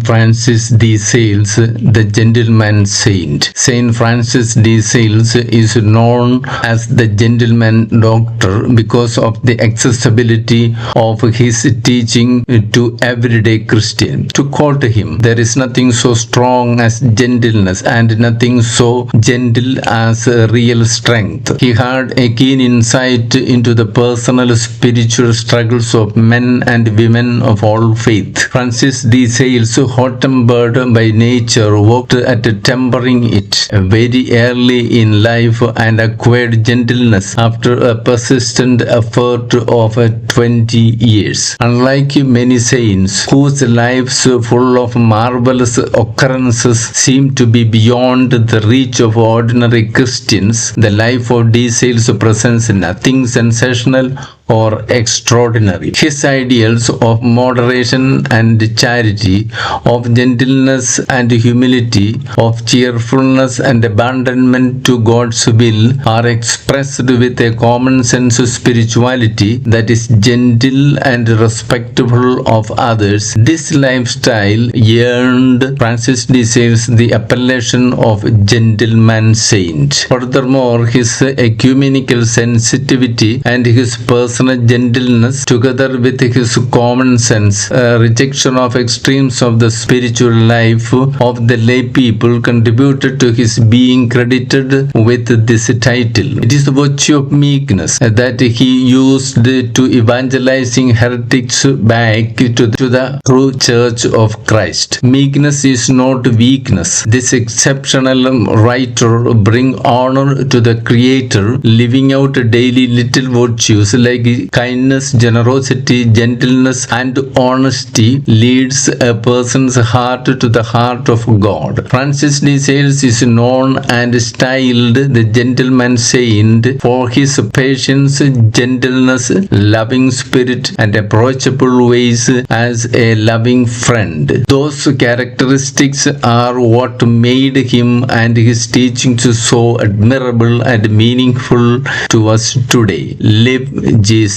Francis de Sales, the gentleman saint. Saint Francis de Sales is known as the gentleman doctor because of the accessibility of his teaching to everyday Christian. To quote him, there is nothing so strong as gentleness and nothing so gentle as real strength. He had a keen insight into the personal spiritual struggles of men and women of all faith. Francis de Sales, hot-tempered by nature, worked at tempering it very early in life and acquired gentleness after a persistent effort of 20 years. Unlike many saints whose lives full of marvelous occurrences seem to be beyond the reach of ordinary Christians, the life of de Sales presents nothing sensational or extraordinary. His ideals of moderation and charity, of gentleness and humility, of cheerfulness and abandonment to God's will are expressed with a common sense spirituality that is gentle and respectful of others. This lifestyle earned Francis de Sales the appellation of gentleman saint. Furthermore, his ecumenical sensitivity and his personal gentleness, together with his common sense, rejection of extremes of the spiritual life of the lay people, contributed to his being credited with this title. It is the virtue of meekness that he used to evangelizing heretics back to the true church of Christ. Meekness is not weakness. This exceptional writer brings honor to the Creator, living out daily little virtues like kindness, generosity, gentleness, and honesty leads a person's heart to the heart of God. Francis de Sales is known and styled the gentleman saint for his patience, gentleness, loving spirit, and approachable ways as a loving friend. Those characteristics are what made him and his teachings so admirable and meaningful to us today. Live Jesus.